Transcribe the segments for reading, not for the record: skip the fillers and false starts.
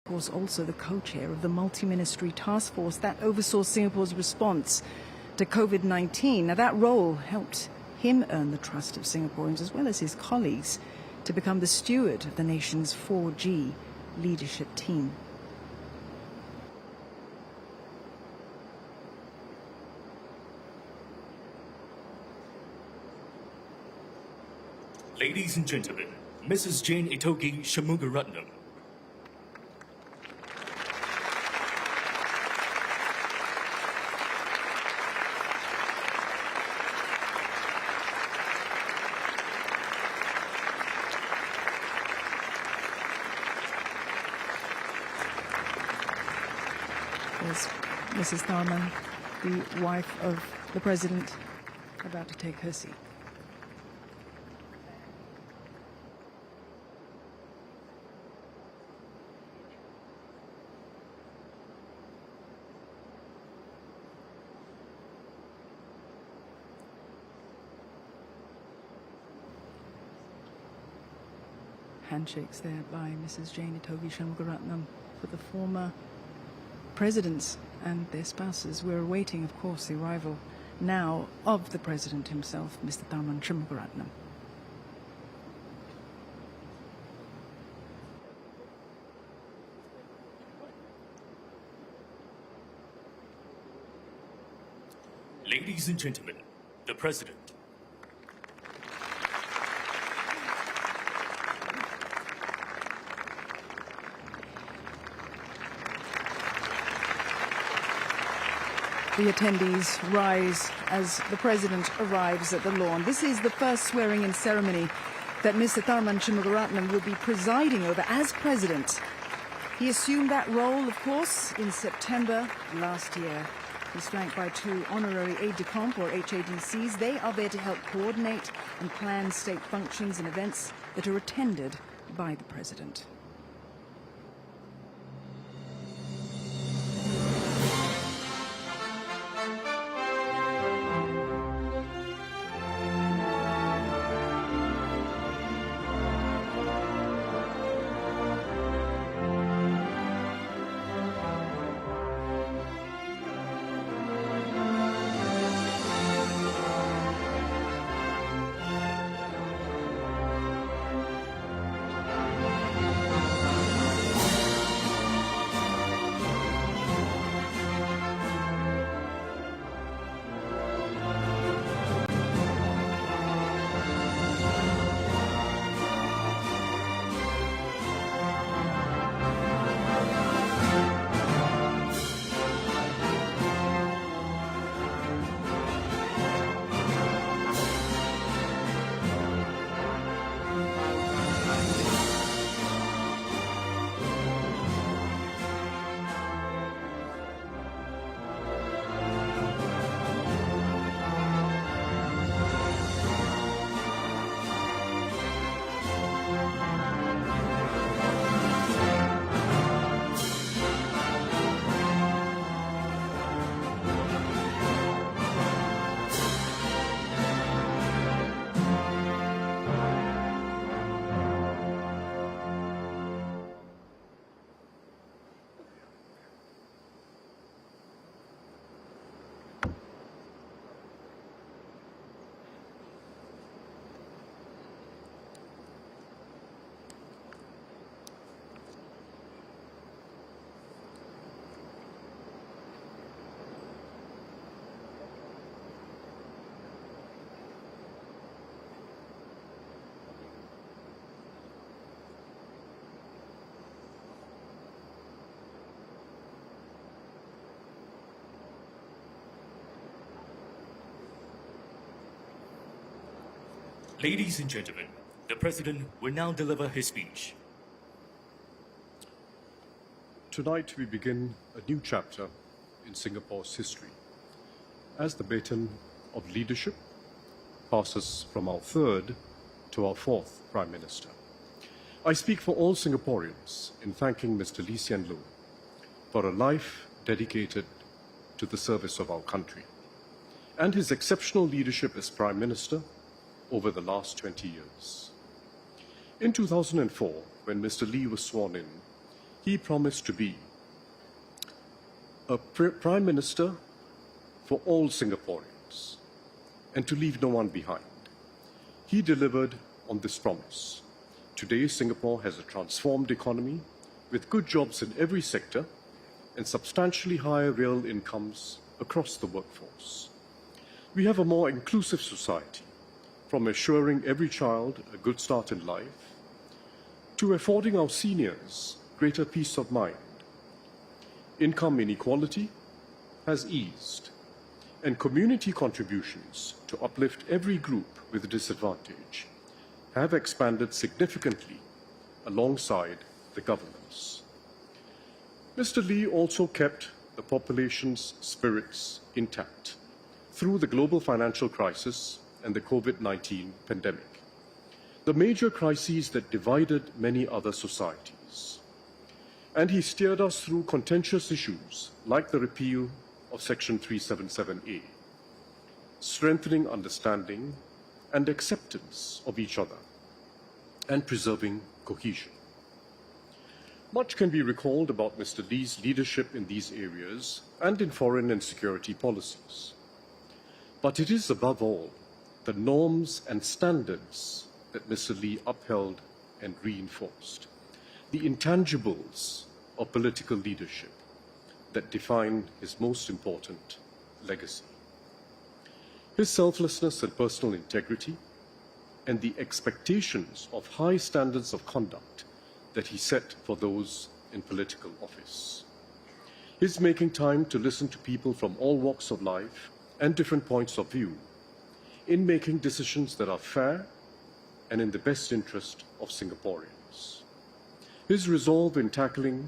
was also the co-chair of the multi-ministry task force that oversaw Singapore's response to COVID-19. Now, that role helped him earn the trust of Singaporeans as well as his colleagues to become the steward of the nation's 4G leadership team. Ladies and gentlemen, Mrs. Jane Itogi Shanmugaratnam. There's Mrs. Tharman, the wife of the President, about to take her seat. Handshakes there by Mrs. Jane Itogi Shanmugaratnam for the former presidents and their spouses. We're awaiting, of course, the arrival now of the president himself, Mr. Tharman Shanmugaratnam. Ladies and gentlemen, the President. The attendees rise as the President arrives at the lawn. This is the first swearing-in ceremony that Mr. Tharman Shanmugaratnam will be presiding over as President. He assumed that role, of course, in September last year. He's flanked by two honorary aide-de-camp, or HADCs. They are there to help coordinate and plan state functions and events that are attended by the President. Ladies and gentlemen, the President will now deliver his speech. Tonight we begin a new chapter in Singapore's history as the baton of leadership passes from our third to our fourth Prime Minister. I speak for all Singaporeans in thanking Mr. Lee Hsien Loong for a life dedicated to the service of our country and his exceptional leadership as Prime Minister over the last 20 years. In 2004, when Mr. Lee was sworn in, he promised to be a Prime Minister for all Singaporeans and to leave no one behind. He delivered on this promise. Today, Singapore has a transformed economy with good jobs in every sector and substantially higher real incomes across the workforce. We have a more inclusive society, from assuring every child a good start in life to affording our seniors greater peace of mind. Income inequality has eased, and community contributions to uplift every group with disadvantage have expanded significantly alongside the governments. Mr. Lee also kept the population's spirits intact through the global financial crisis and the COVID-19 pandemic, the major crises that divided many other societies. And he steered us through contentious issues like the repeal of Section 377A, strengthening understanding and acceptance of each other, and preserving cohesion. Much can be recalled about Mr. Lee's leadership in these areas and in foreign and security policies. But it is above all the norms and standards that Mr. Lee upheld and reinforced, the intangibles of political leadership that define his most important legacy. His selflessness and personal integrity and the expectations of high standards of conduct that he set for those in political office. His making time to listen to people from all walks of life and different points of view in making decisions that are fair and in the best interest of Singaporeans. His resolve in tackling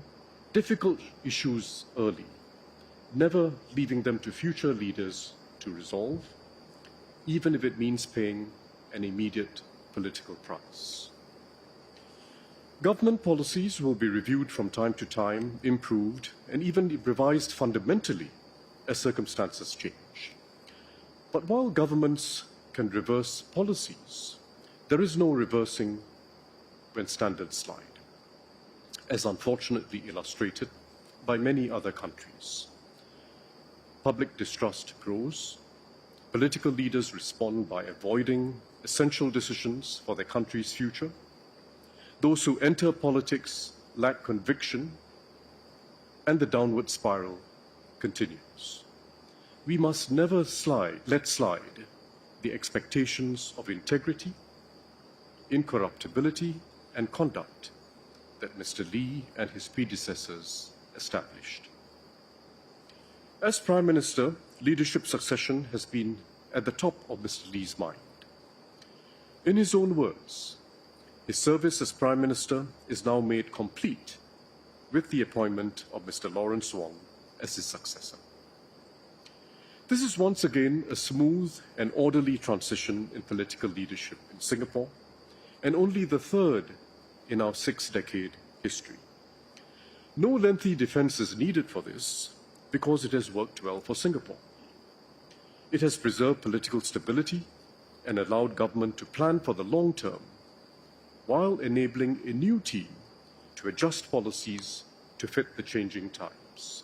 difficult issues early, never leaving them to future leaders to resolve, even if it means paying an immediate political price. Government policies will be reviewed from time to time, improved, and even revised fundamentally as circumstances change. But while governments can reverse policies, there is no reversing when standards slide, as unfortunately illustrated by many other countries. Public distrust grows, political leaders respond by avoiding essential decisions for their country's future. Those who enter politics lack conviction, and the downward spiral continues. We must never let slide the expectations of integrity, incorruptibility, and conduct that Mr. Lee and his predecessors established. As Prime Minister, leadership succession has been at the top of Mr. Lee's mind. In his own words, his service as Prime Minister is now made complete with the appointment of Mr. Lawrence Wong as his successor. This is once again a smooth and orderly transition in political leadership in Singapore, and only the third in our 6-decade history. No lengthy defense is needed for this because it has worked well for Singapore. It has preserved political stability and allowed government to plan for the long term, while enabling a new team to adjust policies to fit the changing times.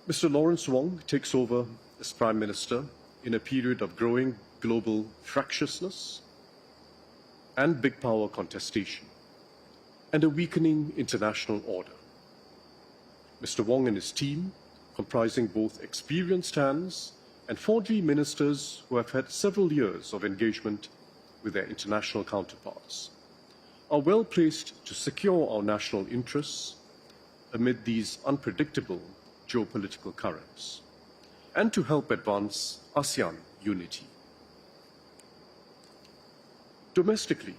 Mr. Lawrence Wong takes over as Prime Minister in a period of growing global fractiousness and big power contestation, and a weakening international order. Mr. Wong and his team, comprising both experienced hands and 4G ministers who have had several years of engagement with their international counterparts, are well placed to secure our national interests amid these unpredictable geopolitical currents, and to help advance ASEAN unity. Domestically,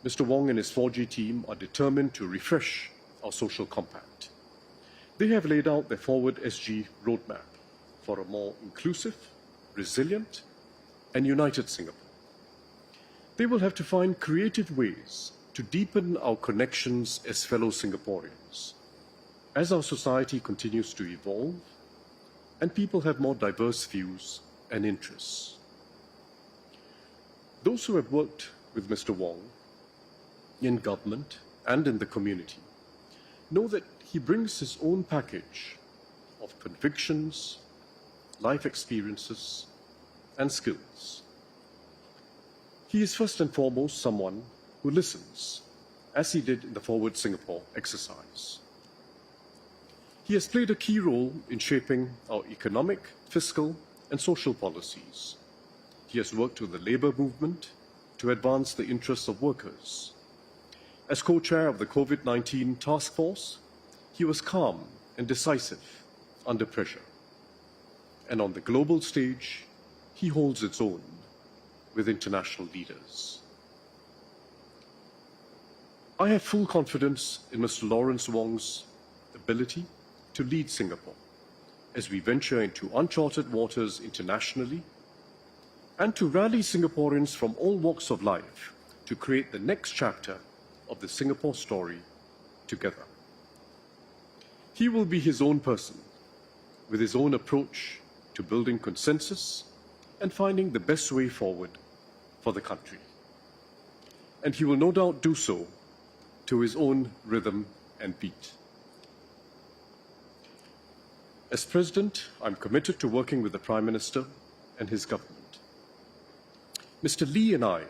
Mr. Wong and his 4G team are determined to refresh our social compact. They have laid out their Forward SG roadmap for a more inclusive, resilient, and united Singapore. They will have to find creative ways to deepen our connections as fellow Singaporeans, as our society continues to evolve and people have more diverse views and interests. Those who have worked with Mr. Wong in government and in the community, know that he brings his own package of convictions, life experiences, and skills. He is first and foremost someone who listens, as he did in the Forward Singapore exercise. He has played a key role in shaping our economic, fiscal, and social policies. He has worked with the labour movement to advance the interests of workers. As co-chair of the COVID-19 task force, he was calm and decisive under pressure. And on the global stage, he holds its own with international leaders. I have full confidence in Mr. Lawrence Wong's ability to lead Singapore as we venture into uncharted waters internationally, and to rally Singaporeans from all walks of life to create the next chapter of the Singapore story together. He will be his own person, with his own approach to building consensus and finding the best way forward for the country. And he will no doubt do so to his own rhythm and beat. As President, I'm committed to working with the Prime Minister and his government. Mr. Lee and I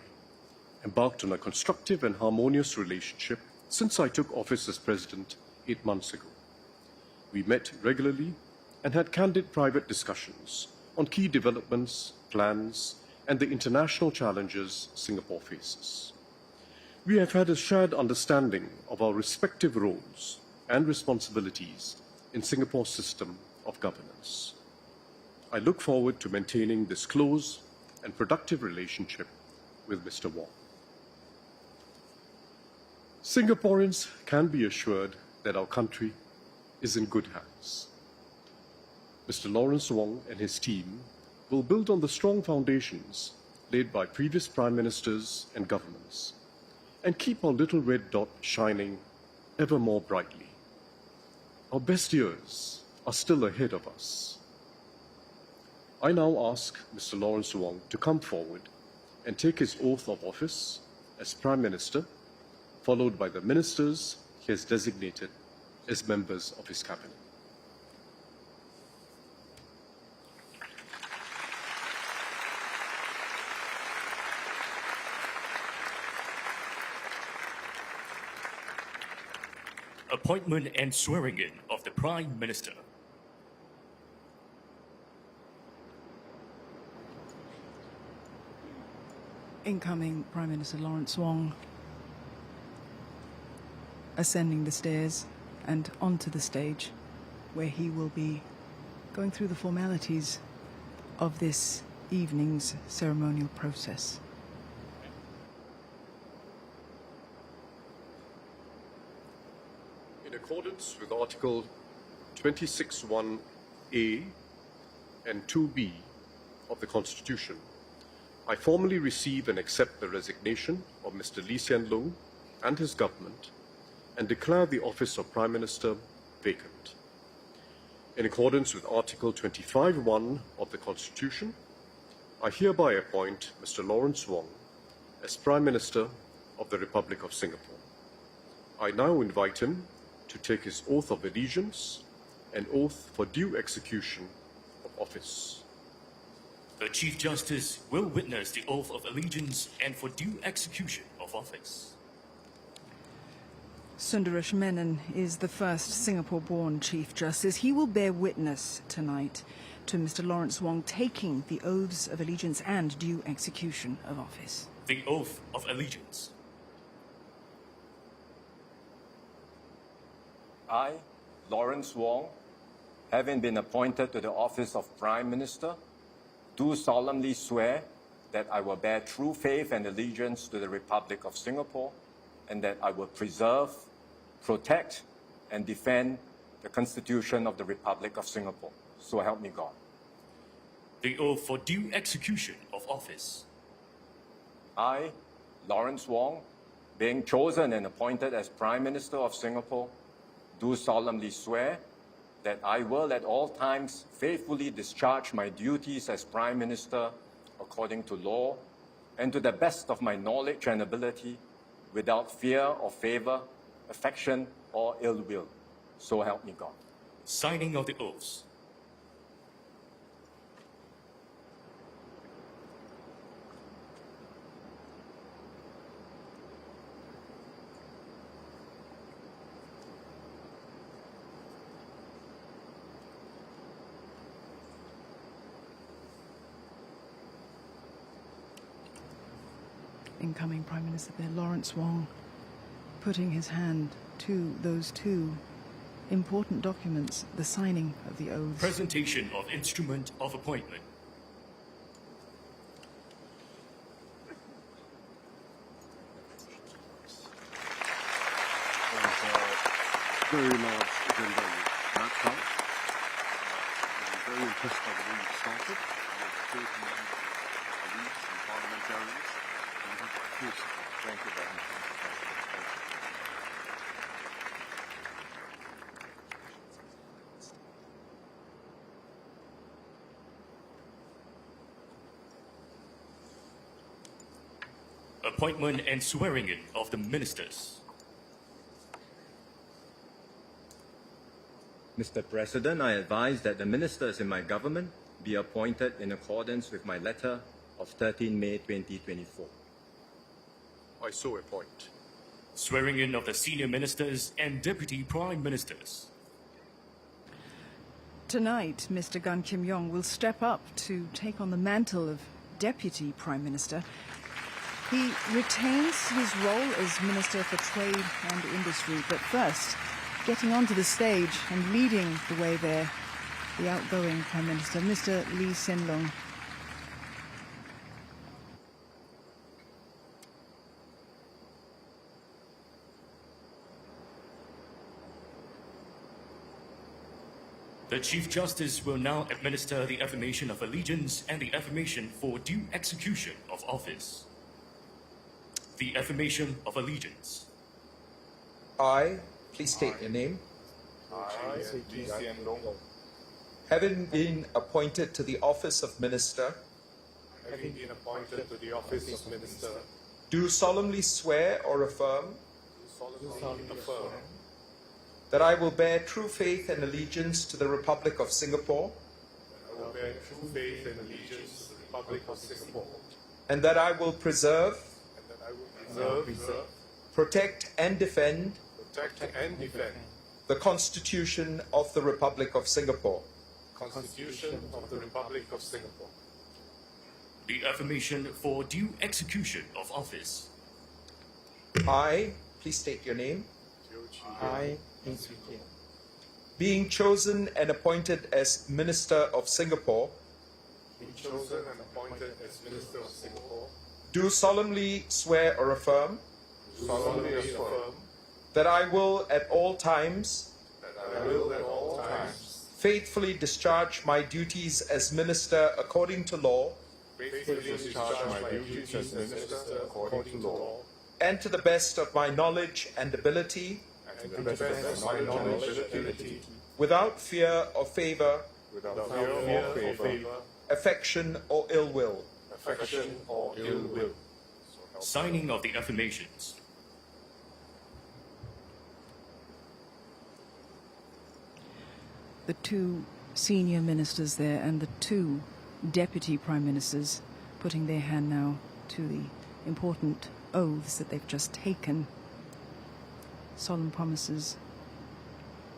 embarked on a constructive and harmonious relationship since I took office as President 8 months ago. We met regularly and had candid private discussions on key developments, plans, and the international challenges Singapore faces. We have had a shared understanding of our respective roles and responsibilities in Singapore's system of governance. I look forward to maintaining this close and productive relationship with Mr. Wong. Singaporeans can be assured that our country is in good hands. Mr. Lawrence Wong and his team will build on the strong foundations laid by previous prime ministers and governments and keep our little red dot shining ever more brightly. Our best years are still ahead of us. I now ask Mr. Lawrence Wong to come forward and take his oath of office as Prime Minister, followed by the ministers he has designated as members of his cabinet. Appointment and swearing in of the Prime Minister. Incoming Prime Minister Lawrence Wong ascending the stairs and onto the stage, where he will be going through the formalities of this evening's ceremonial process. In accordance with Article 26(1)(a) and 2(b) of the Constitution, I formally receive and accept the resignation of Mr. Lee Hsien Loong and his government and declare the office of Prime Minister vacant. In accordance with Article 25(1) of the Constitution, I hereby appoint Mr. Lawrence Wong as Prime Minister of the Republic of Singapore. I now invite him to take his oath of allegiance and oath for due execution of office. The Chief Justice will witness the oath of allegiance and for due execution of office. Sundaresh Menon is the first Singapore-born Chief Justice. He will bear witness tonight to Mr. Lawrence Wong taking the oaths of allegiance and due execution of office. The oath of allegiance. I, Lawrence Wong, having been appointed to the office of Prime Minister, do solemnly swear that I will bear true faith and allegiance to the Republic of Singapore, and that I will preserve, protect, and defend the Constitution of the Republic of Singapore. So help me God. The oath for due execution of office. I, Lawrence Wong, being chosen and appointed as Prime Minister of Singapore, do solemnly swear that I will at all times faithfully discharge my duties as Prime Minister according to law and to the best of my knowledge and ability, without fear or favor, affection, or ill will. So help me God. Signing of the oaths. Incoming Prime Minister there, Lawrence Wong, putting his hand to those two important documents, the signing of the oaths. Presentation of instrument of appointment. Very large agenda you mapped out. I'm very impressed by the way you started. You have 30 colleagues and parliamentarians. And you have full support. Thank you very much. Appointment and swearing in of the ministers. Mr. President, I advise that the ministers in my government be appointed in accordance with my letter of 13 May 2024. I so appoint. Swearing in of the senior ministers and deputy prime ministers. Tonight, Mr. Gan Kim Yong will step up to take on the mantle of Deputy Prime Minister. He retains his role as Minister for Trade and Industry, but first, getting onto the stage and leading the way there, the outgoing Prime Minister, Mr. Lee Hsien Loong. The Chief Justice will now administer the affirmation of allegiance and the affirmation for due execution of office. The affirmation of allegiance. I, please state your name, I, Lee Hsien Loong, having been appointed to the office of Minister, having been appointed to the office of Minister, do solemnly swear or affirm solemnly affirm that I will bear true faith and allegiance to the Republic of Singapore, I will bear true faith and allegiance to the Republic of Singapore, and that I will preserve, and that I will preserve, protect, and defend protect, and defend the Constitution of the Republic of Singapore. the Constitution of the Republic of Singapore. The affirmation for due execution of office. I, please state your name, I, being chosen and appointed as Minister of Singapore, being chosen and appointed as Minister of Singapore, do solemnly swear or affirm solemnly affirm that I will at all times that I will at all times faithfully discharge my duties as Minister according to law faithfully discharge my duties as Minister according to law, and to the best of my knowledge and ability, and to the best of my knowledge and ability, without fear or favor, without fear or favor, affection or ill will. affection or ill will. Signing of the affirmations. The two senior ministers there and the two deputy prime ministers putting their hand now to the important oaths that they've just taken. Solemn promises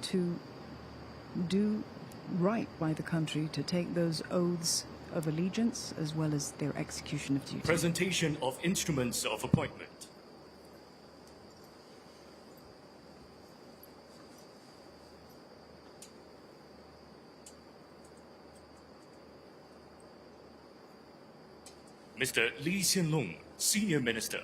to do right by the country, to take those oaths of allegiance as well as their execution of duty. Presentation of instruments of appointment. Mr. Lee Hsien Loong, Senior Minister.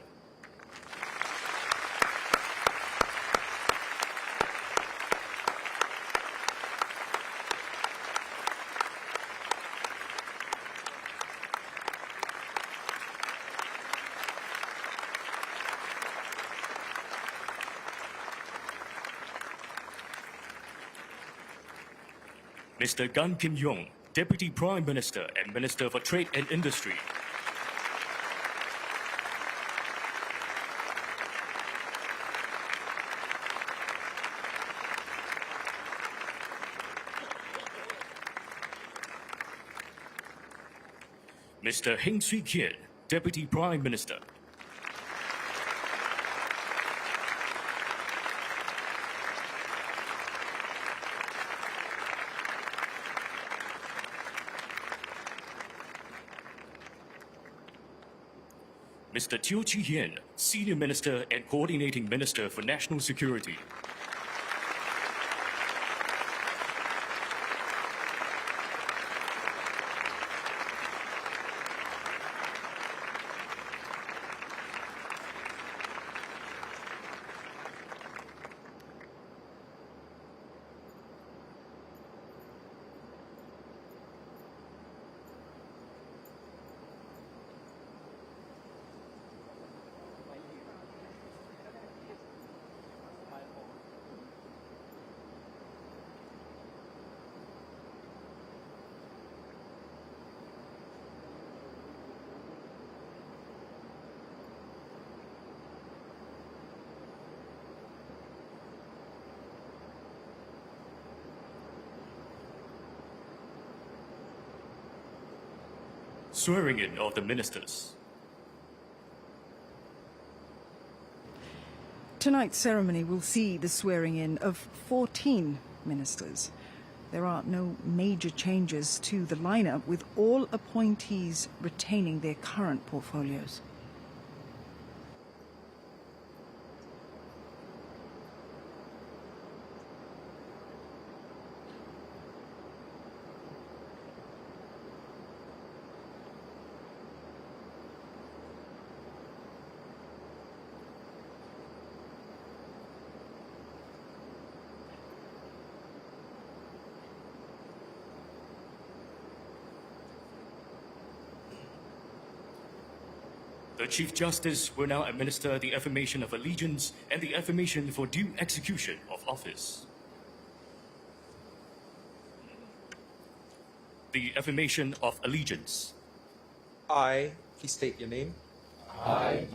Mr. Gan Kim Yong, Deputy Prime Minister and Minister for Trade and Industry. Mr. Heng Swee Keat, Deputy Prime Minister. Mr. Teo Chee Hean, Senior Minister and Coordinating Minister for National Security. Swearing in of the ministers. Tonight's ceremony will see the swearing in of 14 ministers. There are no major changes to the lineup, with all appointees retaining their current portfolios. The Chief Justice will now administer the affirmation of allegiance and the affirmation for due execution of office. The affirmation of allegiance. I, please state your name. I,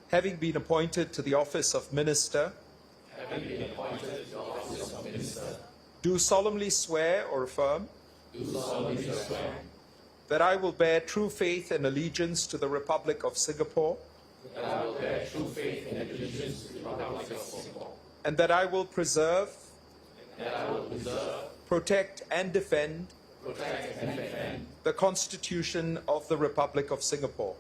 Having been appointed to the office of Minister, do solemnly swear or affirm that I will bear true faith and allegiance to the Republic of Singapore, and that I will preserve, protect and defend the Constitution of the Republic of Singapore.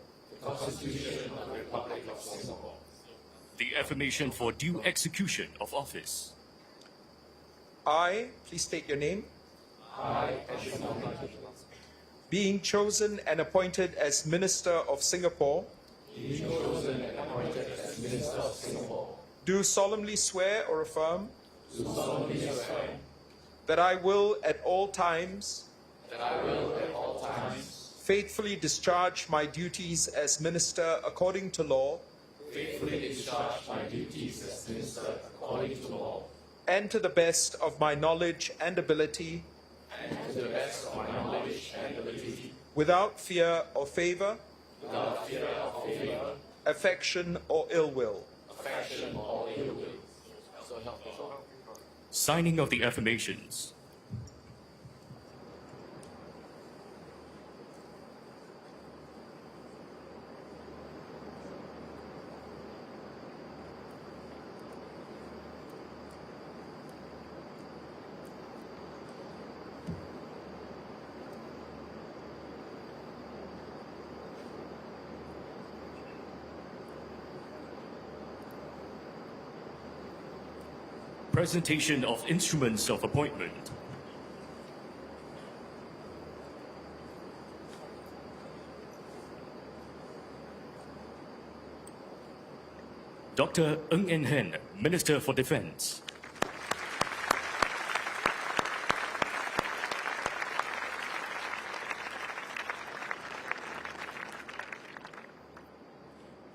The affirmation for due execution of office. I, please state your name. Being chosen and appointed as Minister of Singapore, do solemnly swear or affirm that I will at all times faithfully discharge my duties as Minister according to law, and to the best of my knowledge and ability, without fear or favor, affection or ill will. Signing of the affirmations. Presentation of instruments of appointment. Dr. Ng En Hen, Minister for Defense.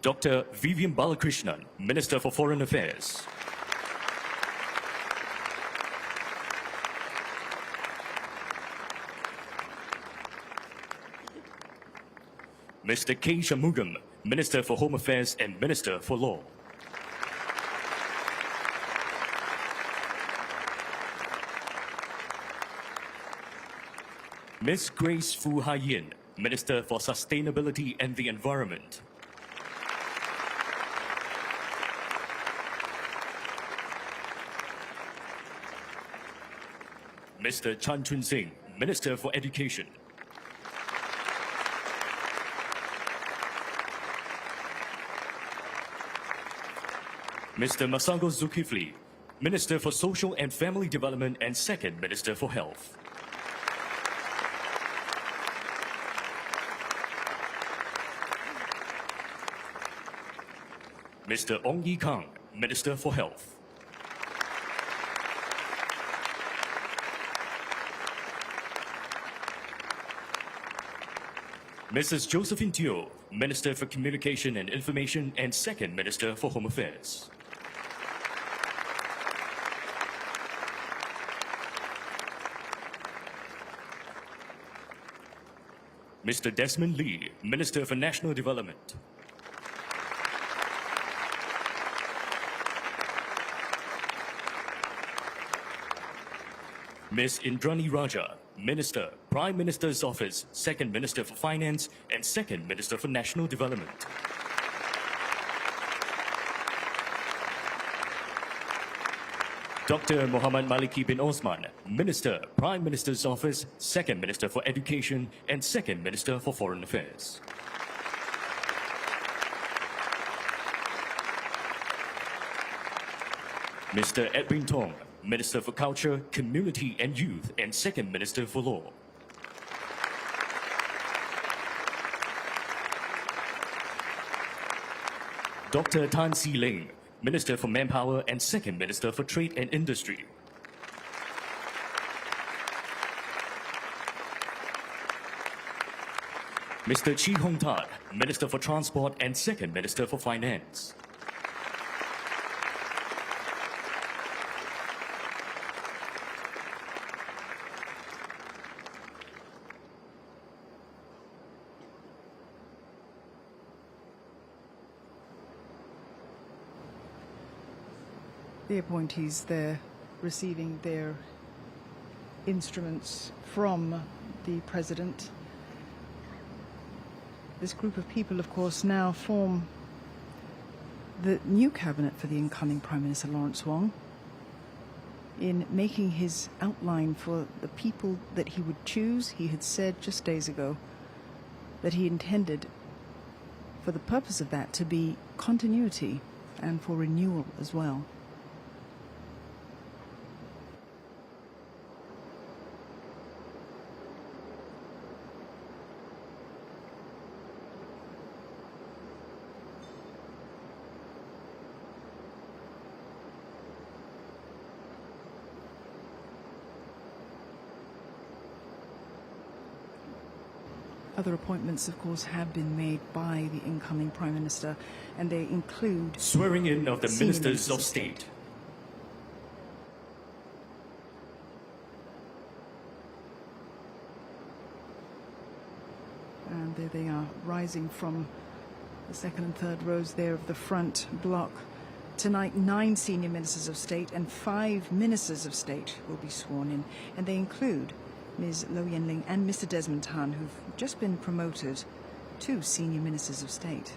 Dr. Vivian Balakrishnan, Minister for Foreign Affairs. Mr. K. Shanmugam, Minister for Home Affairs and Minister for Law. Ms. Grace Fu Hai Yin, Minister for Sustainability and the Environment. Mr. Chan Chun Sing, Minister for Education. Mr. Masago Zulkifli, Minister for Social and Family Development and Second Minister for Health. Mr. Ong Yi Kang, Minister for Health. Mrs. Josephine Teo, Minister for Communication and Information and Second Minister for Home Affairs. Mr. Desmond Lee, Minister for National Development. Ms. Indrani Raja, Minister, Prime Minister's Office, Second Minister for Finance and Second Minister for National Development. Dr. Muhammad Maliki bin Osman, Minister, Prime Minister's Office, Second Minister for Education and Second Minister for Foreign Affairs. Mr. Edwin Tong, Minister for Culture, Community and Youth and Second Minister for Law. Dr. Tan Si Ling, Minister for Manpower and Second Minister for Trade and Industry. Mr. Chee Hong Tat, Minister for Transport and Second Minister for Finance. The appointees there receiving their instruments from the President. This group of people, of course, now form the new cabinet for the incoming Prime Minister Lawrence Wong. In making his outline for the people that he would choose, he had said just days ago that he intended for the purpose of that to be continuity and for renewal as well. Other appointments, of course, have been made by the incoming Prime Minister, and they include Swearing in of the senior Ministers of State. And there they are, rising from the second and third rows there of the front block. Tonight, 9 senior ministers of state and 5 ministers of state will be sworn in, and they include Ms. Lo Yen-ling and Mr. Desmond Tan, who've just been promoted to senior ministers of state.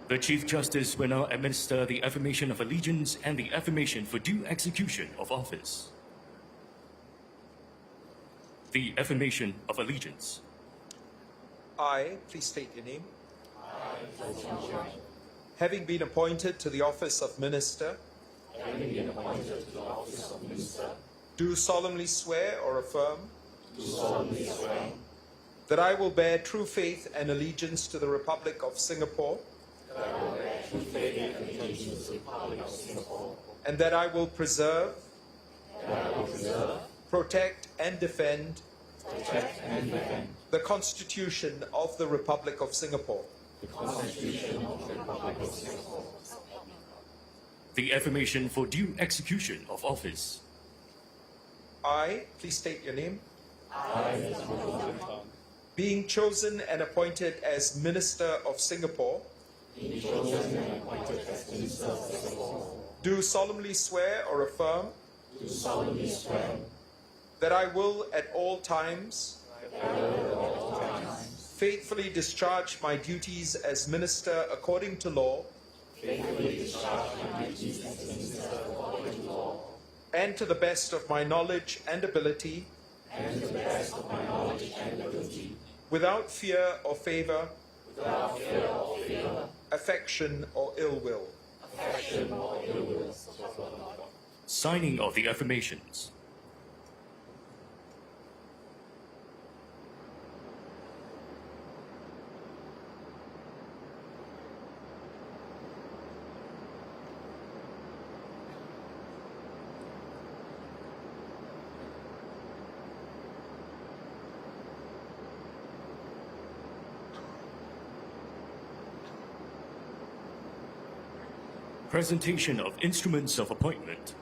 The Chief Justice will now administer the affirmation of allegiance and the affirmation for due execution of office. The affirmation of allegiance. I, please state your name. Having been appointed to the office of Minister, do solemnly swear or affirm that I will bear true faith and allegiance to the Republic of Singapore, and that I will preserve, protect and defend the Constitution of the Republic of Singapore. The affirmation for due execution of office. I, please state your name, being chosen and appointed as Minister of Singapore, do solemnly swear or affirm that I will at all times faithfully discharge my duties as Minister according to law and to the best of my knowledge and ability, without fear or favor, affection or ill will. Signing of the affirmations. Presentation of instruments of appointment.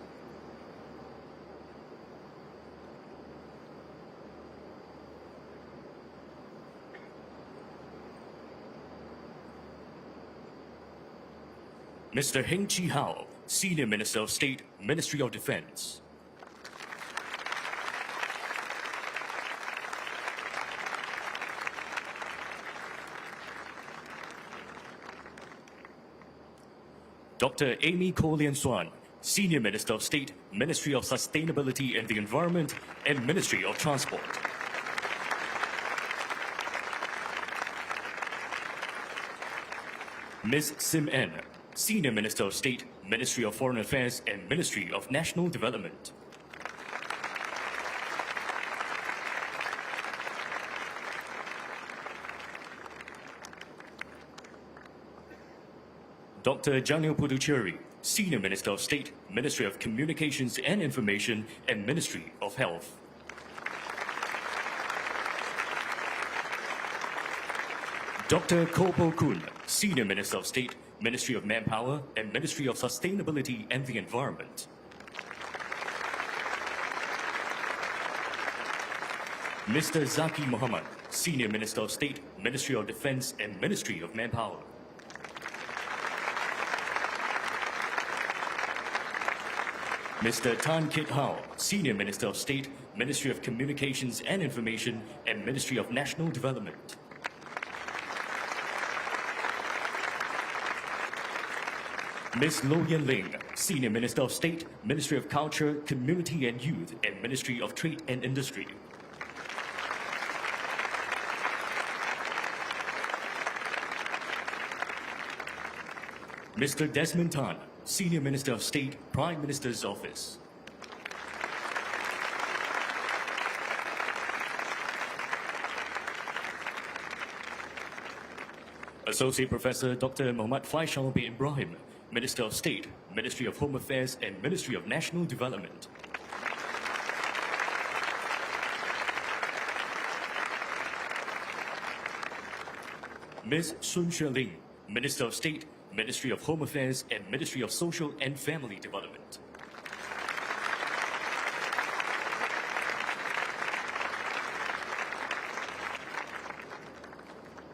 Mr. Heng Chi Hao, Senior Minister of State, Ministry of Defense. Dr. Amy Koh Lian Swan, Senior Minister of State, Ministry of Sustainability and the Environment and Ministry of Transport. Ms. Sim N, Senior Minister of State, Ministry of Foreign Affairs and Ministry of National Development. Dr. Janil Puducherry, Senior Minister of State, Ministry of Communications and Information and Ministry of Health. Dr. Koh Po Kun, Senior Minister of State, Ministry of Manpower and Ministry of Sustainability and the Environment. Mr. Zaki Mohammed, Senior Minister of State, Ministry of Defense and Ministry of Manpower. Mr. Tan Kit Hao, Senior Minister of State, Ministry of Communications and Information and Ministry of National Development. Ms. Lo Yen Ling, Senior Minister of State, Ministry of Culture, Community and Youth and Ministry of Trade and Industry. Mr. Desmond Tan, Senior Minister of State, Prime Minister's Office. Associate Professor Dr. Muhammad Faisal bin Ibrahim, Minister of State, Ministry of Home Affairs and Ministry of National Development. Ms. Sun Xueling, Minister of State, Ministry of Home Affairs and Ministry of Social and Family Development.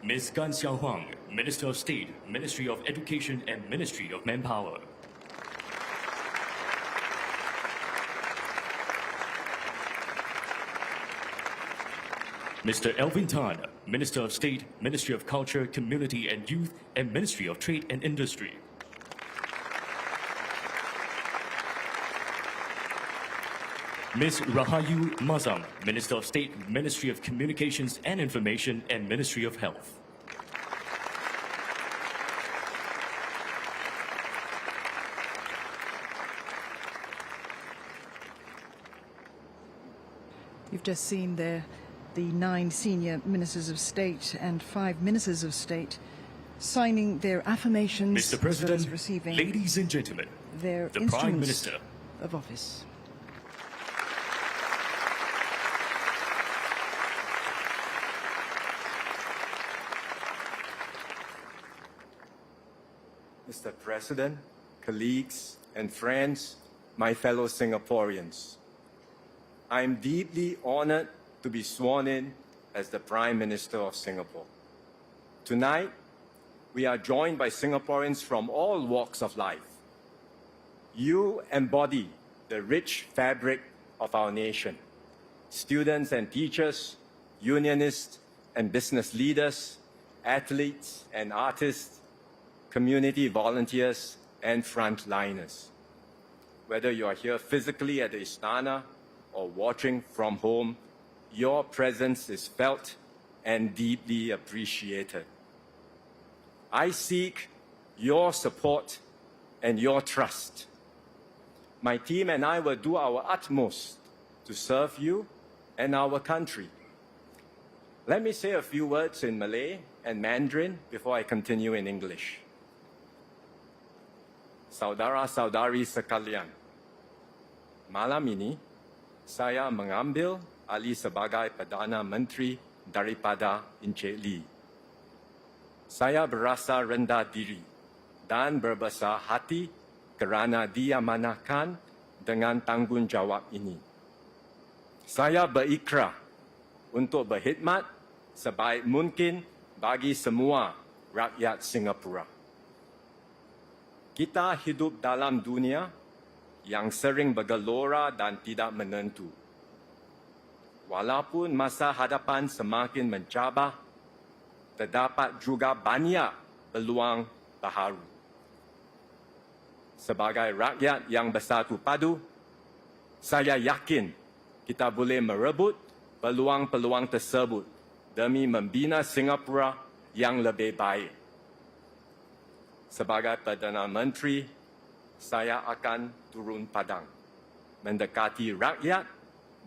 Ms. Gan Xiaohuang, Minister of State, Ministry of Education and Ministry of Manpower. Mr. Elvin Tan, Minister of State, Ministry of Culture, Community and Youth and Ministry of Trade and Industry. Ms. Rahayu Mazam, Minister of State, Ministry of Communications and Information and Ministry of Health. You've just seen there the 9 senior ministers of state and 5 ministers of state signing their affirmations, Mr. President, as receiving ladies and gentlemen, their the instruments Prime Minister. of office. Mr. President, colleagues, and friends, my fellow Singaporeans, I am deeply honored to be sworn in as the Prime Minister of Singapore. Tonight, we are joined by Singaporeans from all walks of life. You embody the rich fabric of our nation. Students and teachers, unionists and business leaders, athletes and artists, community volunteers and frontliners. Whether you are here physically at the Istana or watching from home, your presence is felt and deeply appreciated. I seek your support and your trust. My team and I will do our utmost to serve you and our country. Let me say a few words in Malay and Mandarin before I continue in English. Saudara-saudari sekalian, malam ini saya mengambil alih sebagai Perdana Menteri daripada Encik Lee. Saya berasa rendah diri dan berbesar hati kerana diamanahkan dengan tanggungjawab ini. Saya berikrar untuk berkhidmat sebaik mungkin bagi semua rakyat Singapura. Kita hidup dalam dunia yang sering bergelora dan tidak menentu. Walaupun masa hadapan semakin mencabar, terdapat juga banyak peluang baharu. Sebagai rakyat yang bersatu padu, saya yakin kita boleh merebut peluang-peluang tersebut demi membina Singapura yang lebih baik. Sebagai Perdana Menteri, saya akan turun padang, mendekati rakyat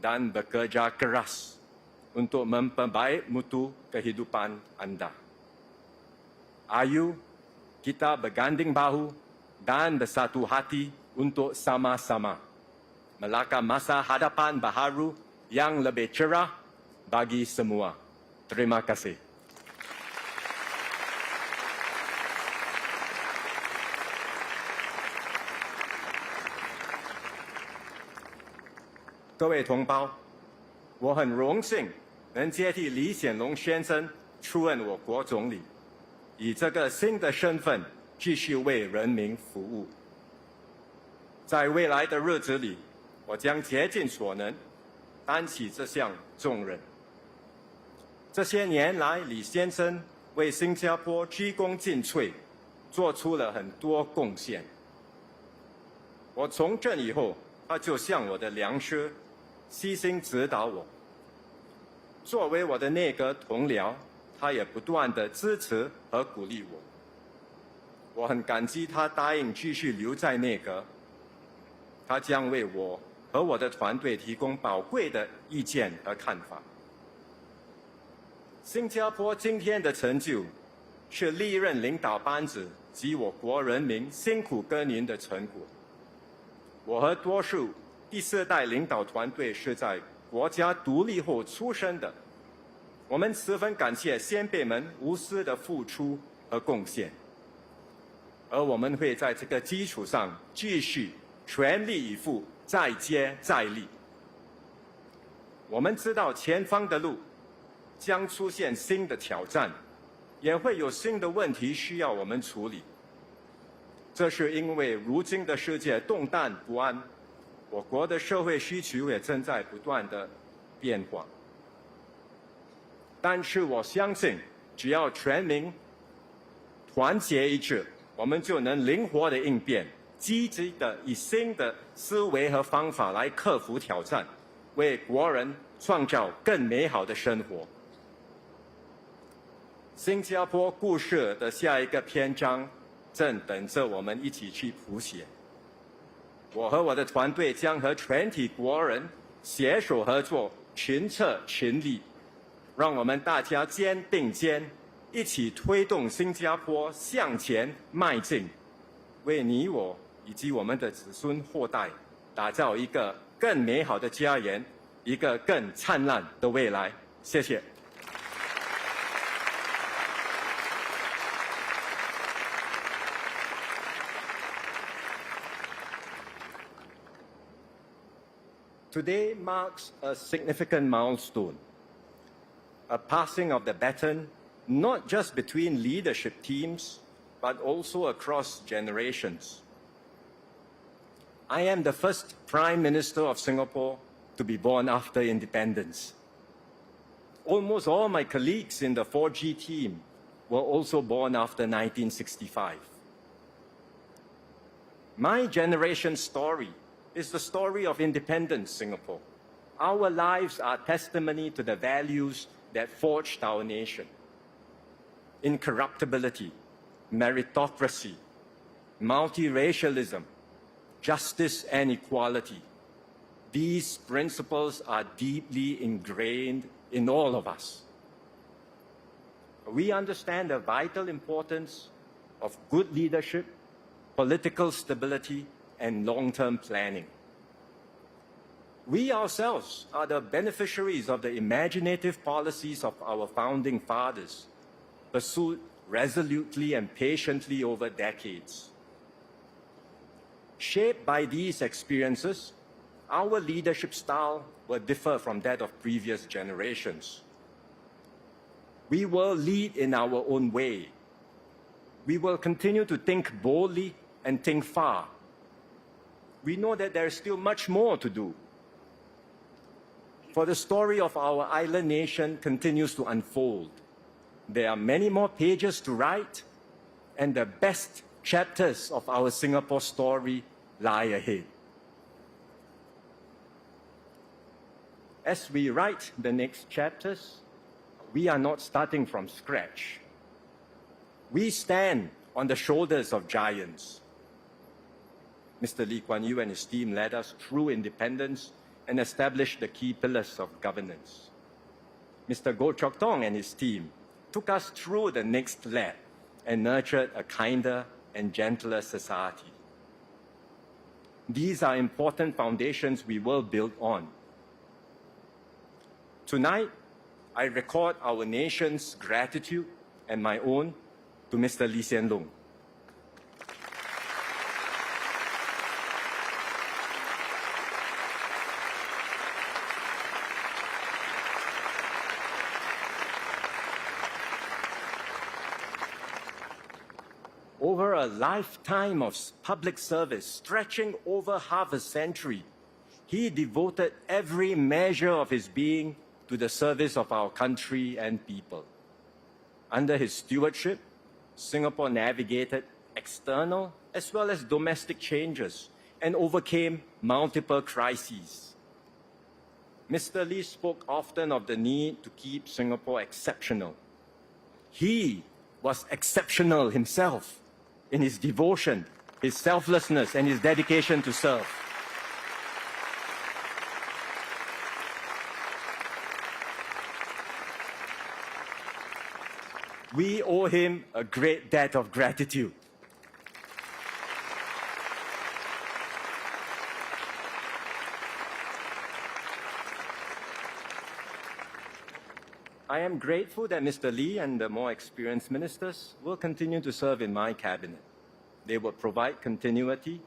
dan bekerja keras untuk memperbaik mutu kehidupan anda. Ayo kita berganding bahu dan bersatu hati untuk sama-sama melakar masa hadapan baharu yang lebih cerah bagi semua. Terima kasih. 各位同胞，我很荣幸能接替李显龙先生出任我国总理，以这个新的身份继续为人民服务。在未来的日子里，我将竭尽所能担起这项重任。这些年来，李先生为新加坡鞠躬尽瘁，做出了很多贡献。我从政以后，他就像我的良师，悉心指导我。作为我的内阁同僚，他也不断地支持和鼓励我。我很感激他答应继续留在内阁，他将为我和我的团队提供宝贵的意见和看法。新加坡今天的成就，是历任领导班子及我国人民辛苦耕耘的成果。我和多数第四代领导团队是在国家独立后出生的，我们十分感谢先辈们无私的付出和贡献，而我们会在这个基础上继续全力以赴，再接再厉。我们知道前方的路将出现新的挑战，也会有新的问题需要我们处理。这是因为如今的世界动荡不安，我国的社会需求也正在不断的变化。但是我相信，只要全民团结一致，我们就能灵活的应变，积极的以新的思维和方法来克服挑战，为国人创造更美好的生活。新加坡故事的下一个篇章正等着我们一起去谱写。我和我的团队将和全体国人携手合作，群策群力，让我们大家肩并肩，一起推动新加坡向前迈进，为你我以及我们的子孙后代打造一个更美好的家园，一个更灿烂的未来。谢谢。Today marks a significant milestone. a passing of the baton not just between leadership teams, but also across generations. I am the first Prime Minister of Singapore to be born after independence. Almost all my colleagues in the 4G team were also born after 1965. My generation's story is the story of independent Singapore. Our lives are testimony to the values that forged our nation. Incorruptibility, meritocracy, multiracialism, justice and equality. These principles are deeply ingrained in all of us. We understand the vital importance of good leadership, political stability, and long-term planning. We ourselves are the beneficiaries of the imaginative policies of our founding fathers, pursued resolutely and patiently over decades. Shaped by these experiences, our leadership style will differ from that of previous generations. We will lead in our own way. We will continue to think boldly and think far. We know that there is still much more to do. For the story of our island nation continues to unfold. There are many more pages to write, and the best chapters of our Singapore story lie ahead. As we write the next chapters, we are not starting from scratch. We stand on the shoulders of giants. Mr. Lee Kuan Yew and his team led us through independence and established the key pillars of governance. Mr. Goh Chok Tong and his team took us through the next lap and nurtured a kinder and gentler society. These are important foundations we will build on. Tonight, I record our nation's gratitude and my own to Mr. Lee Hsien Loong. Over a lifetime of public service, stretching over half a century, he devoted every measure of his being to the service of our country and people. Under his stewardship, Singapore navigated external as well as domestic changes and overcame multiple crises. Mr. Lee spoke often of the need to keep Singapore exceptional. He was exceptional himself in his devotion, his selflessness, and his dedication to serve. We owe him a great debt of gratitude. I am grateful that Mr. Lee and the more experienced ministers will continue to serve in my cabinet. They will provide continuity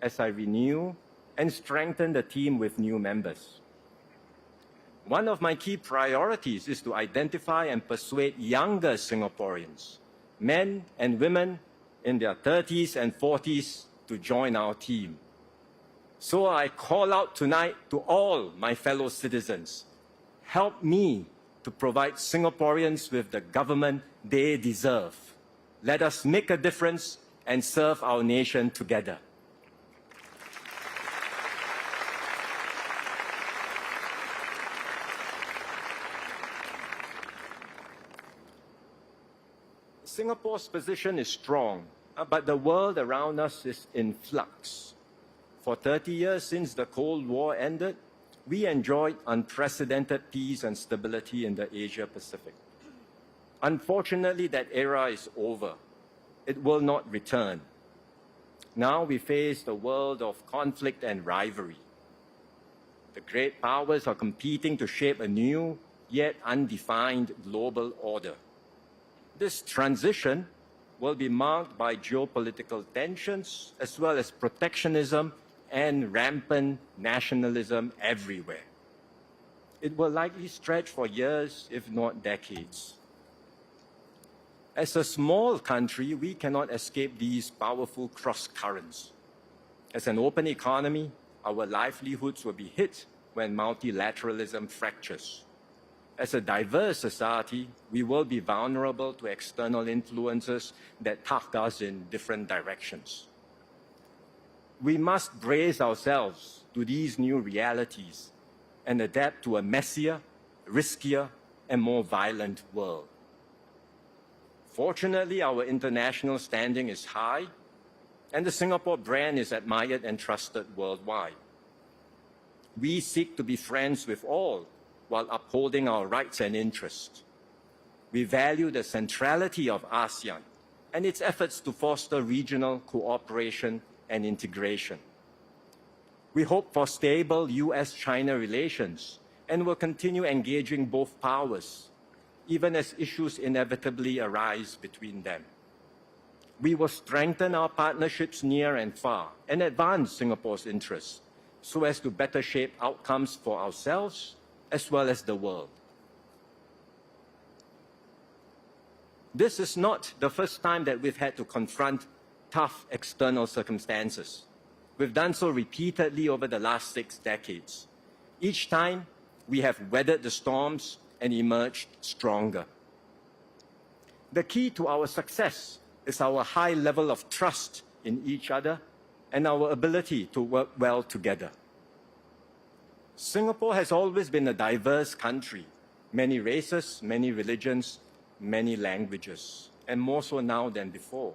as I renew and strengthen the team with new members. One of my key priorities is to identify and persuade younger Singaporeans, men and women in their 30s and 40s, to join our team. So I call out tonight to all my fellow citizens, help me to provide Singaporeans with the government they deserve. Let us make a difference and serve our nation together. Singapore's position is strong, but the world around us is in flux. For 30 years since the Cold War ended, we enjoyed unprecedented peace and stability in the Asia-Pacific. Unfortunately, that era is over. It will not return. Now we face the world of conflict and rivalry. The great powers are competing to shape a new, yet undefined global order. This transition will be marked by geopolitical tensions as well as protectionism and rampant nationalism everywhere. It will likely stretch for years, if not decades. As a small country, we cannot escape these powerful cross-currents. As an open economy, our livelihoods will be hit when multilateralism fractures. As a diverse society, we will be vulnerable to external influences that tug us in different directions. We must brace ourselves to these new realities and adapt to a messier, riskier, and more violent world. Fortunately, our international standing is high, and the Singapore brand is admired and trusted worldwide. We seek to be friends with all while upholding our rights and interests. We value the centrality of ASEAN and its efforts to foster regional cooperation and integration. We hope for stable US-China relations and will continue engaging both powers, even as issues inevitably arise between them. We will strengthen our partnerships near and far and advance Singapore's interests so as to better shape outcomes for ourselves as well as the world. This is not the first time that we've had to confront tough external circumstances. We've done so repeatedly over the last 6 decades. Each time, we have weathered the storms and emerged stronger. The key to our success is our high level of trust in each other and our ability to work well together. Singapore has always been a diverse country, many races, many religions, many languages, and more so now than before.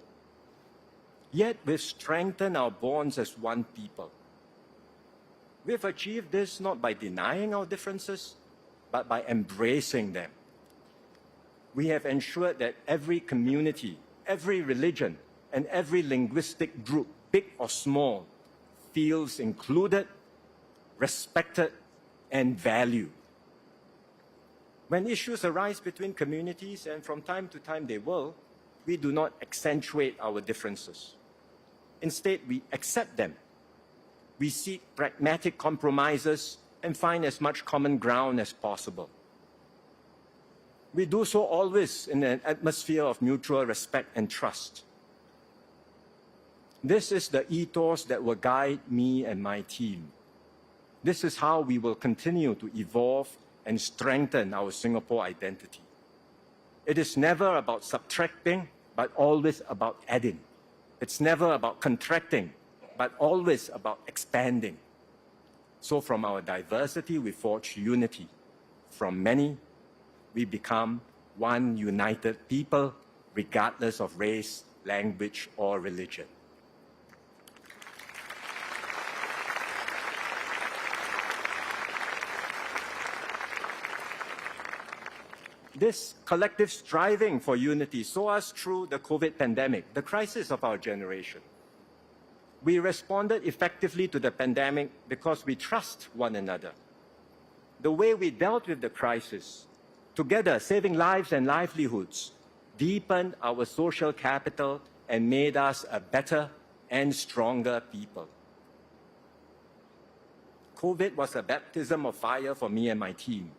Yet we've strengthened our bonds as one people. We've achieved this not by denying our differences, but by embracing them. We have ensured that every community, every religion, and every linguistic group, big or small, feels included, respected, and valued. When issues arise between communities, and from time to time they will, we do not accentuate our differences. Instead, we accept them. We seek pragmatic compromises and find as much common ground as possible. We do so always in an atmosphere of mutual respect and trust. This is the ethos that will guide me and my team. This is how we will continue to evolve and strengthen our Singapore identity. It is never about subtracting, but always about adding. It's never about contracting, but always about expanding. So from our diversity, we forge unity. From many, we become one united people, regardless of race, language, or religion. This collective striving for unity saw us through the COVID pandemic, the crisis of our generation. We responded effectively to the pandemic because we trust one another. The way we dealt with the crisis, together saving lives and livelihoods, deepened our social capital and made us a better and stronger people. COVID was a baptism of fire for me and my team.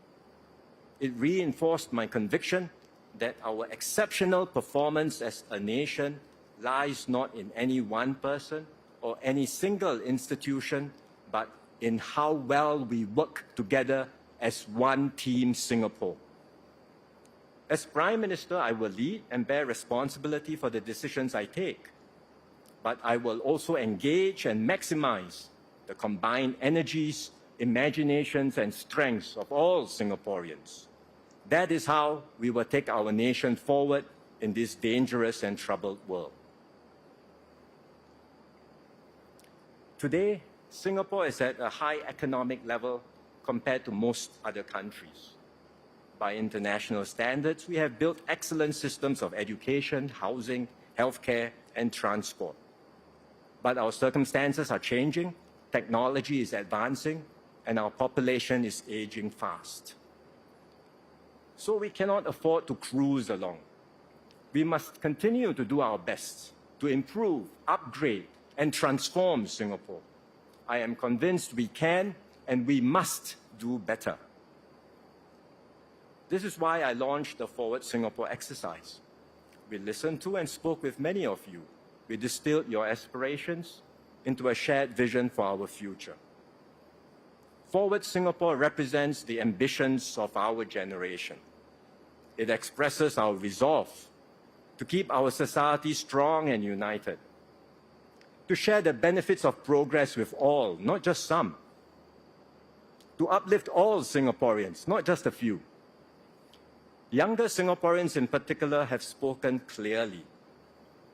It reinforced my conviction that our exceptional performance as a nation lies not in any one person or any single institution, but in how well we work together as one team Singapore. As Prime Minister, I will lead and bear responsibility for the decisions I take, but I will also engage and maximize the combined energies, imaginations, and strengths of all Singaporeans. That is how we will take our nation forward in this dangerous and troubled world. Today, Singapore is at a high economic level compared to most other countries. By international standards, we have built excellent systems of education, housing, healthcare, and transport. But our circumstances are changing, technology is advancing, and our population is aging fast. So we cannot afford to cruise along. We must continue to do our best to improve, upgrade, and transform Singapore. I am convinced we can and we must do better. This is why I launched the Forward Singapore exercise. We listened to and spoke with many of you. We distilled your aspirations into a shared vision for our future. Forward Singapore represents the ambitions of our generation. It expresses our resolve to keep our society strong and united, to share the benefits of progress with all, not just some, to uplift all Singaporeans, not just a few. Younger Singaporeans in particular have spoken clearly.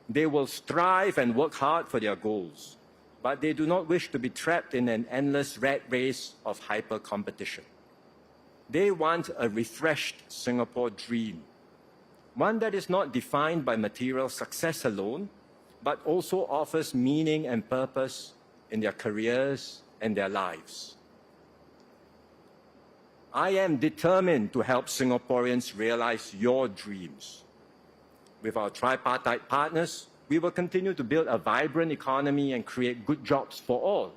They will strive and work hard for their goals, but they do not wish to be trapped in an endless rat race of hyper-competition. They want a refreshed Singapore dream, one that is not defined by material success alone, but also offers meaning and purpose in their careers and their lives. I am determined to help Singaporeans realize your dreams. With our tripartite partners, we will continue to build a vibrant economy and create good jobs for all.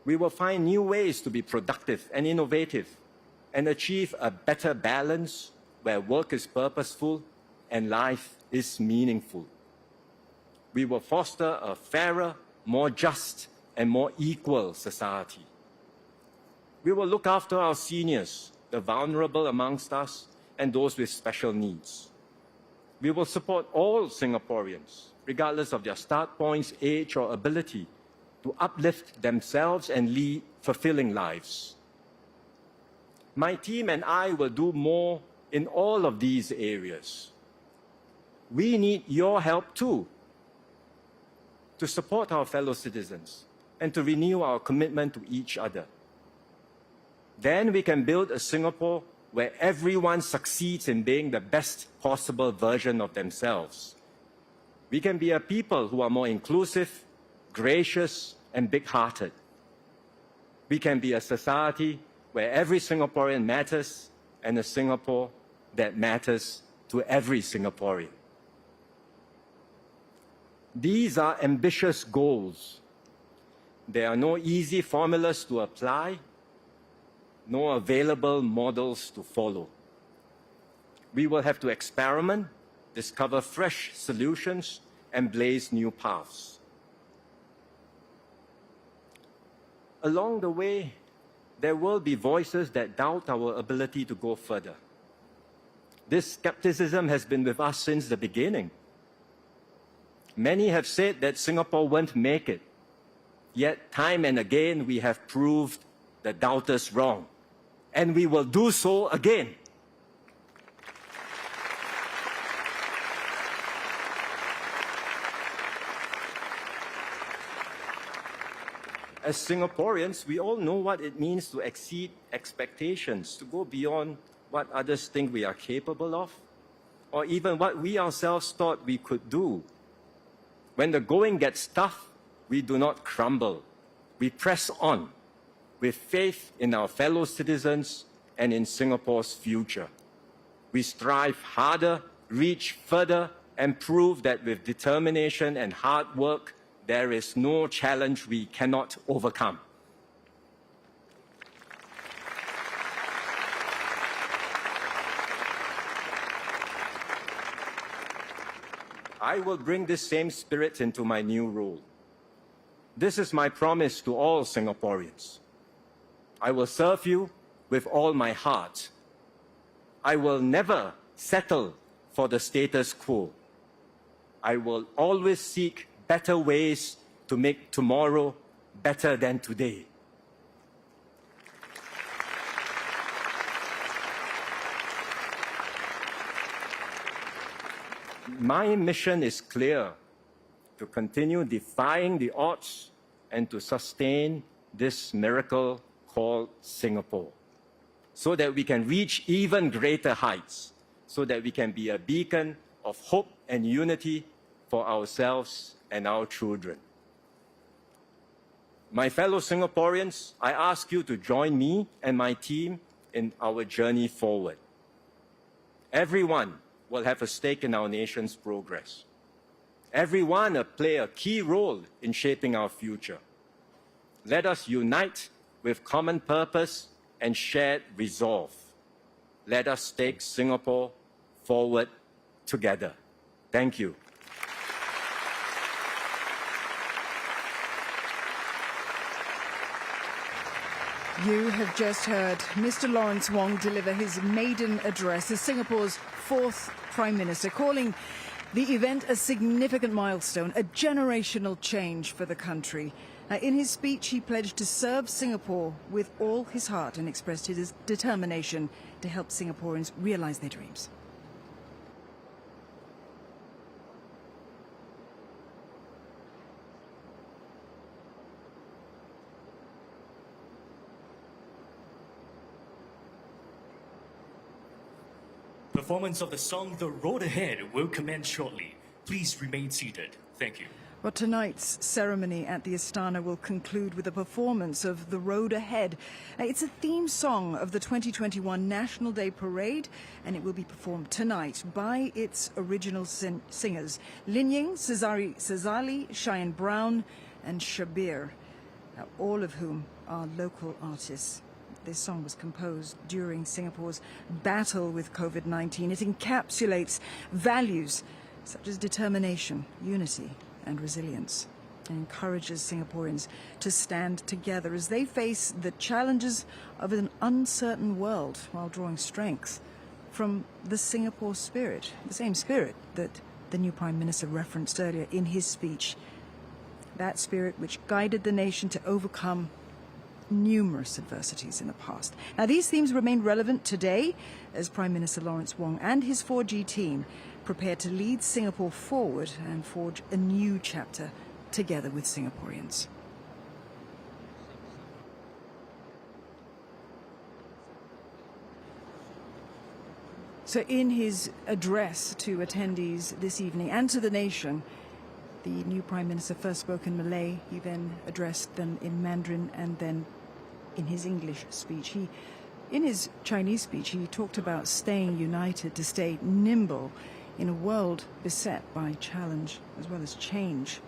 We will find new ways to be productive and innovative and achieve a better balance where work is purposeful and life is meaningful. We will foster a fairer, more just, and more equal society. We will look after our seniors, the vulnerable amongst us, and those with special needs. We will support all Singaporeans, regardless of their start points, age, or ability, to uplift themselves and lead fulfilling lives. My team and I will do more in all of these areas. We need your help too, to support our fellow citizens and to renew our commitment to each other. Then we can build a Singapore where everyone succeeds in being the best possible version of themselves. We can be a people who are more inclusive, gracious, and big-hearted. We can be a society where every Singaporean matters and a Singapore that matters to every Singaporean. These are ambitious goals. There are no easy formulas to apply, no available models to follow. We will have to experiment, discover fresh solutions, and blaze new paths. Along the way, there will be voices that doubt our ability to go further. This skepticism has been with us since the beginning. Many have said that Singapore won't make it. Yet, time and again, we have proved the doubters wrong. And we will do so again. As Singaporeans, we all know what it means to exceed expectations, to go beyond what others think we are capable of, or even what we ourselves thought we could do. When the going gets tough, we do not crumble. We press on with faith in our fellow citizens and in Singapore's future. We strive harder, reach further, and prove that with determination and hard work, there is no challenge we cannot overcome. I will bring this same spirit into my new role. This is my promise to all Singaporeans. I will serve you with all my heart. I will never settle for the status quo. I will always seek better ways to make tomorrow better than today. My mission is clear: to continue defying the odds and to sustain this miracle called Singapore, so that we can reach even greater heights, so that we can be a beacon of hope and unity for ourselves and our children. My fellow Singaporeans, I ask you to join me and my team in our journey forward. Everyone will have a stake in our nation's progress. Everyone will play a key role in shaping our future. Let us unite with common purpose and shared resolve. let us take Singapore forward together. Thank you. You have just heard Mr. Lawrence Wong deliver his maiden address as Singapore's fourth Prime Minister, calling the event a significant milestone, a generational change for the country. In his speech, he pledged to serve Singapore with all his heart and expressed his determination to help Singaporeans realize their dreams. Performance of the song The Road Ahead will commence shortly. Please remain seated. Thank you. Well, tonight's ceremony at the Istana will conclude with a performance of The Road Ahead. It's a theme song of the 2021 National Day Parade, and it will be performed tonight by its original singers, Lin Ying, Cezali, Cheyenne Brown, and Shabir, all of whom are local artists. This song was composed during Singapore's battle with COVID-19. It encapsulates values such as determination, unity, and resilience, and encourages Singaporeans to stand together as they face the challenges of an uncertain world while drawing strength from the Singapore spirit, the same spirit that the new Prime Minister referenced earlier in his speech. That spirit which guided the nation to overcome numerous adversities in the past. Now, these themes remain relevant today as Prime Minister Lawrence Wong and his 4G team prepare to lead Singapore forward and forge a new chapter together with Singaporeans. So in his address to attendees this evening and to the nation, the new Prime Minister first spoke in Malay, he then addressed them in Mandarin, and then in his English speech. In his Chinese speech, he talked about staying united, to stay nimble in a world beset by challenge as well as change.